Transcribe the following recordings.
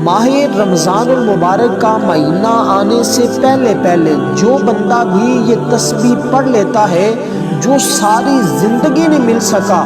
ماہ رمضان المبارک کا مہینہ آنے سے پہلے جو بندہ بھی یہ تسبیح پڑھ لیتا ہے، جو ساری زندگی نہیں مل سکا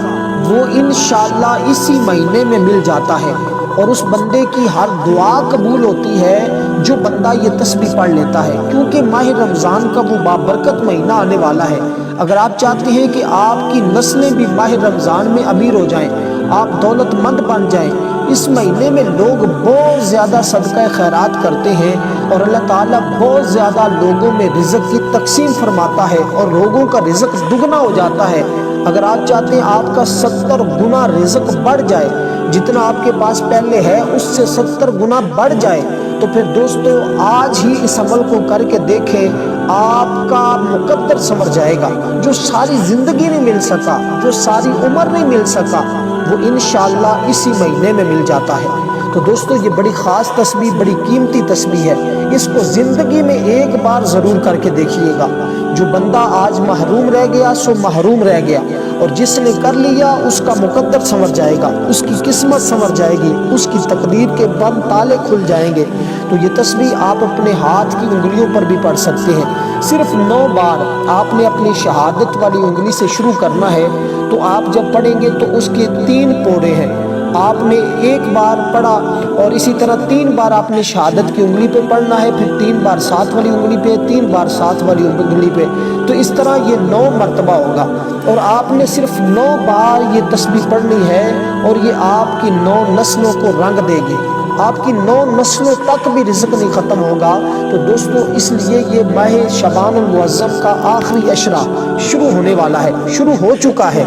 وہ انشاءاللہ اسی مہینے میں مل جاتا ہے، اور اس بندے کی ہر دعا قبول ہوتی ہے جو بندہ یہ تسبیح پڑھ لیتا ہے، کیونکہ ماہ رمضان کا وہ بابرکت مہینہ آنے والا ہے۔ اگر آپ چاہتے ہیں کہ آپ کی نسلیں بھی ماہ رمضان میں امیر ہو جائیں، آپ دولت مند بن جائیں، اس مہینے میں لوگ بہت زیادہ صدقہ خیرات کرتے ہیں اور اللہ تعالیٰ بہت زیادہ لوگوں میں رزق کی تقسیم فرماتا ہے اور لوگوں کا رزق دگنا ہو جاتا ہے۔ اگر آپ چاہتے ہیں آپ کا 70 گنا رزق بڑھ جائے، جتنا آپ کے پاس پہلے ہے اس سے 70 گنا بڑھ جائے، تو پھر دوستو آج ہی اس عمل کو کر کے دیکھیں، آپ کا مقدر سنور جائے گا۔ جو ساری زندگی نہیں مل سکا، جو ساری عمر نہیں مل سکا، وہ انشاءاللہ اسی مہینے میں مل جاتا ہے۔ تو دوستو یہ بڑی خاص تسبیح، بڑی قیمتی تسبیح ہے، اس کو زندگی میں ایک بار ضرور کر کے دیکھیے گا۔ جو بندہ آج محروم رہ گیا سو محروم رہ گیا، اور جس نے کر لیا اس کا مقدر سنور جائے گا، اس کی قسمت سنور جائے گی، اس کی تقدیر کے بند تالے کھل جائیں گے۔ تو یہ تسبیح آپ اپنے ہاتھ کی انگلیوں پر بھی پڑھ سکتے ہیں، صرف 9 بار آپ نے اپنی شہادت والی انگلی سے شروع کرنا ہے۔ تو آپ جب پڑھیں گے تو اس کے 3 پورے ہیں، آپ نے ایک بار پڑھا اور اسی طرح 3 بار آپ نے شہادت کی انگلی پہ پڑھنا ہے، پھر 3 بار ساتھ والی انگلی پہ، 3 بار ساتھ والی انگلی پہ، تو اس طرح یہ 9 مرتبہ ہوگا، اور آپ نے صرف 9 بار یہ تسبیح پڑھنی ہے، اور یہ آپ کی 9 نسلوں کو رنگ دے گی، آپ کی 9 نسلوں تک بھی رزق نہیں ختم ہوگا۔ تو دوستو اس لیے یہ ماہ شعبان المعظم کا آخری عشرہ شروع ہونے والا ہے، شروع ہو چکا ہے،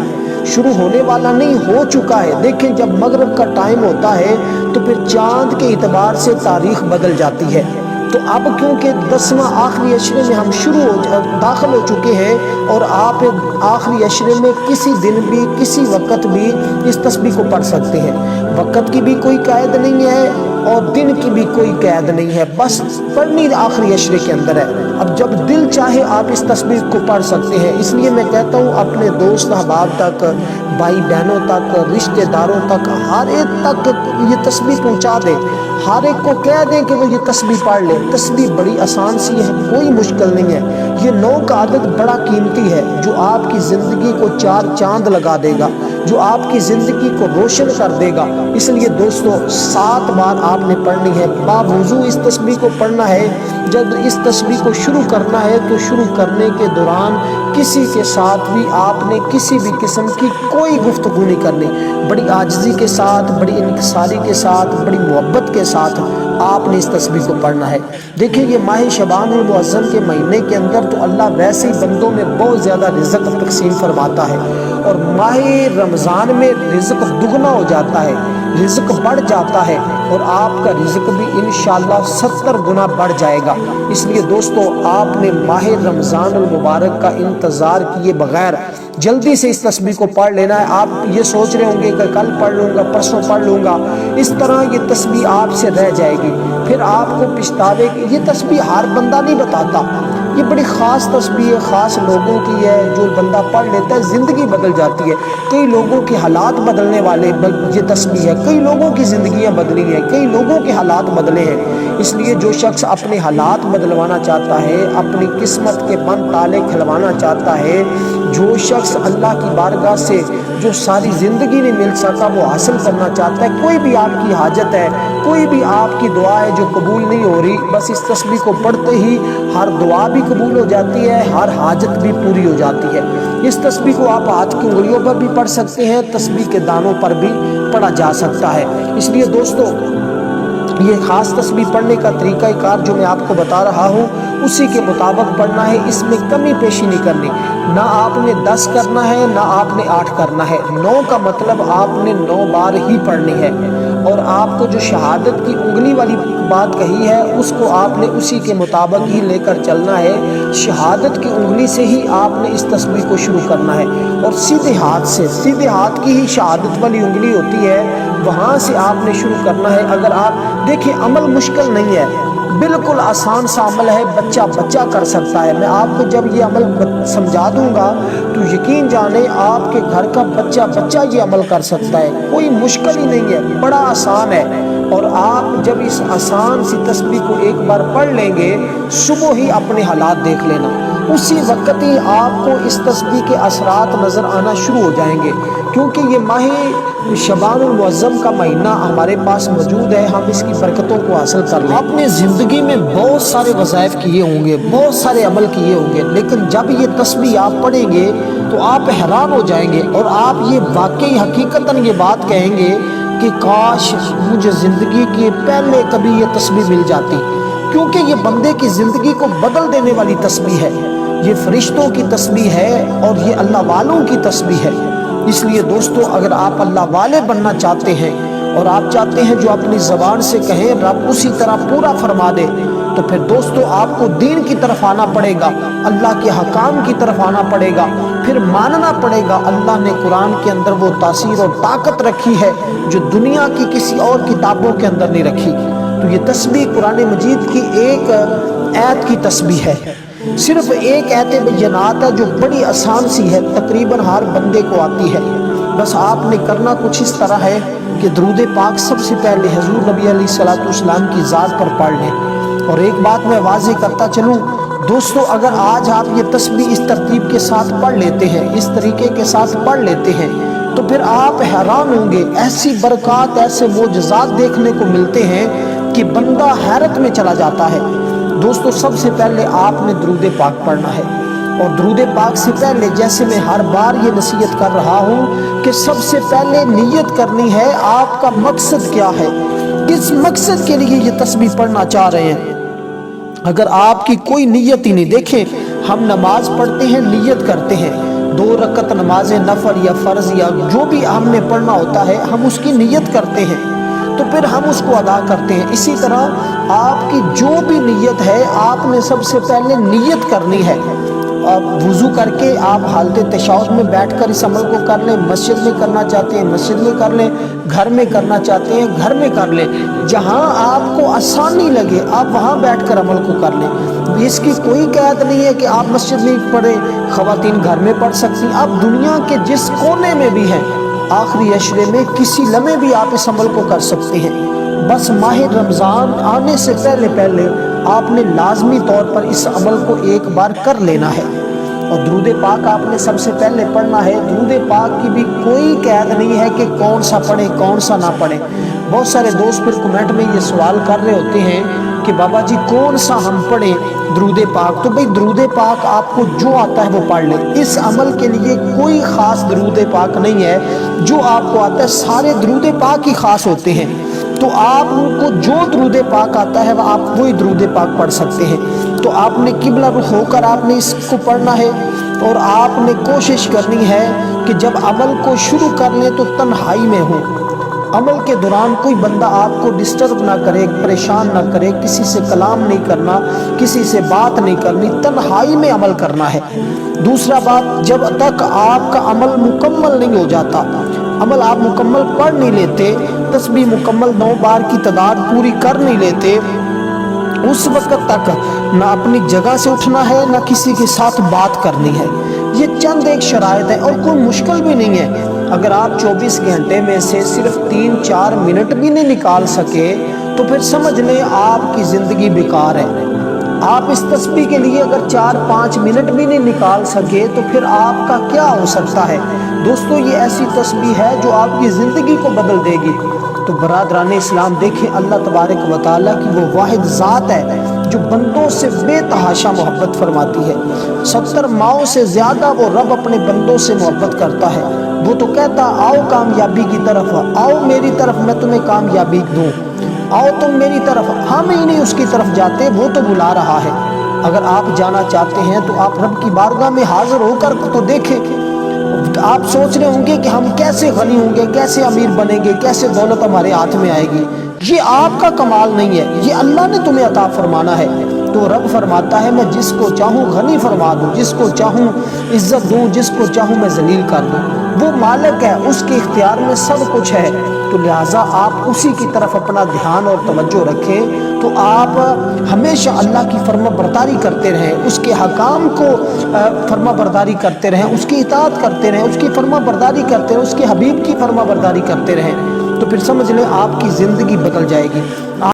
شروع ہونے والا نہیں ہو چکا ہے۔ دیکھیں جب مغرب کا ٹائم ہوتا ہے تو پھر چاند کے اعتبار سے تاریخ بدل جاتی ہے، تو اب کیونکہ 10واں آخری عشرے میں ہم داخل ہو چکے ہیں، اور آپ آخری عشرے میں کسی دن بھی کسی وقت بھی اس تسبیح کو پڑھ سکتے ہیں، وقت کی بھی کوئی قید نہیں ہے اور دن کی بھی کوئی قید نہیں ہے، بس پڑھنی آخری عشرے کے اندر ہے۔ اب جب دل چاہے آپ اس تسبیح کو پڑھ سکتے ہیں، اس لیے میں کہتا ہوں اپنے دوست احباب تک، بھائی بہنوں تک، رشتہ داروں تک، ہر ایک تک یہ تسبیح پہنچا دیں، ہر ایک کو کہہ دیں کہ وہ یہ تسبیح پڑھ لے۔ تسبیح بڑی آسان سی ہے، کوئی مشکل نہیں ہے، یہ 9 کا عدد بڑا قیمتی ہے جو آپ کی زندگی کو 4 چاند لگا دے گا، جو آپ کی زندگی کو روشن کر دے گا۔ اس لیے دوستو 7 بار آپ نے پڑھنی ہے، باوضو اس تسبیح کو پڑھنا ہے۔ جب اس تسبیح کو شروع کرنا ہے تو شروع کرنے کے دوران کسی کے ساتھ بھی آپ نے کسی بھی قسم کی کوئی گفتگو نہیں کرنی، بڑی عاجزی کے ساتھ، بڑی انکساری کے ساتھ، بڑی محبت کے ساتھ آپ نے اس تسبیح کو پڑھنا ہے۔ دیکھیں یہ ماہ شعبان المعظم کے مہینے کے اندر تو اللہ ویسے ہی بندوں میں بہت زیادہ رزق تقسیم فرماتا ہے، اور ماہ رمضان میں رزق دگنا ہو جاتا ہے، رزق بڑھ جاتا ہے، اور آپ کا رزق بھی انشاءاللہ 70 گنا بڑھ جائے گا۔ اس لیے دوستو آپ نے ماہ رمضان المبارک کا انتظار کیے بغیر جلدی سے اس تسبیح کو پڑھ لینا ہے۔ آپ یہ سوچ رہے ہوں گے کہ کل پڑھ لوں گا، پرسوں پڑھ لوں گا، اس طرح یہ تسبیح آپ سے رہ جائے گی، پھر آپ کو پچھتاوے گی۔ یہ تسبیح ہر بندہ نہیں بتاتا، یہ بڑی خاص تسبیح ہے، خاص لوگوں کی ہے، جو بندہ پڑھ لیتا ہے زندگی بدل جاتی ہے۔ کئی لوگوں کے حالات بدلنے والے یہ تسبیح ہے، کئی لوگوں کی زندگیاں بدلی ہیں، کئی لوگوں کے حالات بدلے ہیں۔ اس لیے جو شخص اپنے حالات بدلوانا چاہتا ہے، اپنی قسمت کے بند تالے کھلوانا چاہتا ہے، جو شخص اللہ کی بارگاہ سے جو ساری زندگی نہیں مل سکا وہ حاصل کرنا چاہتا ہے، کوئی بھی آپ کی حاجت ہے، کوئی بھی آپ کی دعا ہے جو قبول نہیں ہو رہی، بس اس تسبیح کو پڑھتے ہی ہر دعا بھی قبول ہو جاتی ہے، ہر حاجت بھی پوری ہو جاتی ہے۔ اس تسبیح کو آپ ہاتھ کی انگلیوں پر بھی پڑھ سکتے ہیں، تسبیح کے دانوں پر بھی پڑھا جا سکتا ہے۔ اس لیے دوستو یہ خاص تسبیح پڑھنے کا طریقہ کار جو میں آپ کو بتا رہا ہوں اسی کے مطابق پڑھنا ہے، اس میں کمی پیشی نہیں کرنی، نہ آپ نے 10 کرنا ہے نہ آپ نے 8 کرنا ہے، 9 کا مطلب آپ نے 9 بار ہی پڑھنی ہے، اور آپ کو جو شہادت کی انگلی والی بات کہی ہے اس کو آپ نے اسی کے مطابق ہی لے کر چلنا ہے۔ شہادت کی انگلی سے ہی آپ نے اس تسبیح کو شروع کرنا ہے، اور سیدھے ہاتھ سے، سیدھے ہاتھ کی ہی شہادت والی انگلی ہوتی ہے، وہاں سے آپ نے شروع کرنا ہے۔ اگر آپ دیکھیں عمل مشکل نہیں ہے، بالکل آسان سا عمل ہے، بچہ کر سکتا ہے۔ میں آپ کو جب یہ عمل سمجھا دوں گا تو یقین جانیں آپ کے گھر کا بچہ یہ عمل کر سکتا ہے، کوئی مشکل ہی نہیں ہے، بڑا آسان ہے، اور آپ جب اس آسان سی تسبیح کو ایک بار پڑھ لیں گے، صبح ہی اپنے حالات دیکھ لینا، اسی وقت ہی آپ کو اس تسبیح کے اثرات نظر آنا شروع ہو جائیں گے، کیونکہ یہ ماہ شعبان المعظم کا مہینہ ہمارے پاس موجود ہے، ہم اس کی برکتوں کو حاصل کر لیں۔ آپ نے زندگی میں بہت سارے وظائف کیے ہوں گے، بہت سارے عمل کیے ہوں گے، لیکن جب یہ تسبیح آپ پڑھیں گے تو آپ حیران ہو جائیں گے، اور آپ یہ واقعی حقیقتاً یہ بات کہیں گے کہ کاش مجھے زندگی کے پہلے کبھی یہ تسبیح مل جاتی، کیونکہ یہ بندے کی زندگی کو بدل دینے والی تسبیح ہے، یہ فرشتوں کی تسبیح ہے اور یہ اللہ والوں کی تسبیح ہے۔ اس لیے دوستو، اگر آپ اللہ والے بننا چاہتے ہیں اور آپ چاہتے ہیں جو اپنی زبان سے کہیں رب اسی طرح پورا فرما دے، تو پھر دوستو آپ کو دین کی طرف آنا پڑے گا، اللہ کے حکام کی طرف آنا پڑے گا، پھر ماننا پڑے گا اللہ نے قرآن کے اندر وہ تاثیر اور طاقت رکھی ہے جو دنیا کی کسی اور کتابوں کے اندر نہیں رکھی۔ تو یہ تسبیح قرآن مجید کی ایک آیت کی تسبیح ہے، صرف ایک آیت بینات ہے جو بڑی آسان سی ہے، تقریباً ہر بندے کو آتی ہے۔ بس آپ نے کرنا کچھ اس طرح ہے کہ درود پاک سب سے پہلے حضور نبی علیہ السلام کی ذات پر پڑھ لیں۔ اور ایک بات میں واضح کرتا چلوں دوستو، اگر آج آپ یہ تسبیح اس ترتیب کے ساتھ پڑھ لیتے ہیں، اس طریقے کے ساتھ پڑھ لیتے ہیں، تو پھر آپ حیران ہوں گے، ایسی برکات، ایسے معجزات دیکھنے کو ملتے ہیں کہ بندہ حیرت میں چلا جاتا ہے۔ دوستو سب سے پہلے آپ نے درود پاک پڑھنا ہے، اور درود پاک سے پہلے جیسے میں ہر بار یہ نصیحت کر رہا ہوں کہ سب سے پہلے نیت کرنی ہے، آپ کا مقصد کیا ہے، کس مقصد کے لیے یہ تسبیح پڑھنا چاہ رہے ہیں۔ اگر آپ کی کوئی نیت ہی نہیں، دیکھیں ہم نماز پڑھتے ہیں، نیت کرتے ہیں، 2 رکعت نماز نفل یا فرض یا جو بھی ہم نے پڑھنا ہوتا ہے، ہم اس کی نیت کرتے ہیں، تو پھر ہم اس کو ادا کرتے ہیں۔ اسی طرح آپ کی جو بھی نیت ہے، آپ نے سب سے پہلے نیت کرنی ہے۔ آپ وضو کر کے آپ حالت تشہد میں بیٹھ کر اس عمل کو کر لیں، مسجد میں کرنا چاہتے ہیں مسجد میں کر لیں، گھر میں کرنا چاہتے ہیں گھر میں کر لیں، جہاں آپ کو آسانی لگے آپ وہاں بیٹھ کر عمل کو کر لیں۔ اس کی کوئی قید نہیں ہے کہ آپ مسجد میں پڑھیں، خواتین گھر میں پڑھ سکتی ہیں، آپ دنیا کے جس کونے میں بھی ہیں، آخری عشرے میں کسی لمحے بھی آپ اس عمل کو کر سکتے ہیں۔ بس ماہ رمضان آنے سے پہلے آپ نے لازمی طور پر اس عمل کو ایک بار کر لینا ہے۔ اور درود پاک آپ نے سب سے پہلے پڑھنا ہے۔ درود پاک کی بھی کوئی قید نہیں ہے کہ کون سا پڑھیں کون سا نہ پڑھیں۔ بہت سارے دوست پھر کمنٹ میں یہ سوال کر رہے ہوتے ہیں کہ بابا جی کون سا ہم پڑھیں درود پاک؟ تو بھئی درود پاک آپ کو جو آتا ہے وہ پڑھ لیں، اس عمل کے لیے کوئی خاص درود پاک نہیں ہے، جو آپ کو آتا ہے سارے درود پاک ہی خاص ہوتے ہیں، تو آپ کو جو درود پاک آتا ہے وہ آپ وہی درود پاک پڑھ سکتے ہیں۔ تو آپ نے قبلہ رخ ہو کر آپ نے اس کو پڑھنا ہے، اور آپ نے کوشش کرنی ہے کہ جب عمل کو شروع کر لیں تو تنہائی میں ہو، عمل کے دوران کوئی بندہ آپ کو ڈسٹرب نہ کرے، پریشان نہ کرے، کسی سے کلام نہیں کرنا، کسی سے بات نہیں کرنی، تنہائی میں عمل کرنا ہے۔ دوسرا بات، جب تک آپ کا عمل مکمل نہیں ہو جاتا، عمل آپ مکمل پڑھ نہیں لیتے، تسبیح مکمل 9 بار کی تعداد پوری کر نہیں لیتے، اس وقت تک نہ اپنی جگہ سے اٹھنا ہے نہ کسی کے ساتھ بات کرنی ہے۔ یہ چند ایک شرائط ہے اور کوئی مشکل بھی نہیں ہے۔ اگر آپ 24 گھنٹے میں سے صرف 3-4 منٹ بھی نہیں نکال سکے تو پھر سمجھ لیں آپ کی زندگی بیکار ہے۔ آپ اس تسبیح کے لیے اگر 4-5 منٹ بھی نہیں نکال سکے تو پھر آپ کا کیا ہو سکتا ہے؟ دوستو یہ ایسی تسبیح ہے جو آپ کی زندگی کو بدل دے گی۔ تو برادران اسلام دیکھیں، اللہ تبارک و تعالیٰ کی وہ واحد ذات ہے جو بندوں سے بے تحاشا محبت فرماتی ہے۔ 70 ماؤں سے زیادہ وہ رب اپنے بندوں سے محبت کرتا ہے۔ وہ تو کہتا آؤ کامیابی کی طرف، آؤ میری طرف میں تمہیں کامیابی دوں، آؤ تم میری طرف، ہم ہی نہیں اس کی طرف جاتے، وہ تو بلا رہا ہے۔ اگر آپ جانا چاہتے ہیں تو آپ رب کی بارگاہ میں حاضر ہو کر تو دیکھیں۔ آپ سوچ رہے ہوں گے کہ ہم کیسے غنی ہوں گے، کیسے امیر بنیں گے، کیسے دولت ہمارے ہاتھ میں آئے گی۔ یہ آپ کا کمال نہیں ہے، یہ اللہ نے تمہیں عطا فرمانا ہے۔ تو رب فرماتا ہے میں جس کو چاہوں غنی فرما دوں، جس کو چاہوں عزت دوں، جس کو چاہوں میں ذلیل کر دوں۔ وہ مالک ہے، اس کے اختیار میں سب کچھ ہے، تو لہٰذا آپ اسی کی طرف اپنا دھیان اور توجہ رکھیں، تو آپ ہمیشہ اللہ کی فرما برداری کرتے رہیں، اس کے حکام کو فرما برداری کرتے رہیں، اس کی اطاعت کرتے رہیں، اس کی فرما برداری کرتے رہیں، اس کے حبیب کی فرما برداری کرتے رہیں۔ تو پھر سمجھ لیں آپ کی زندگی بدل جائے گی۔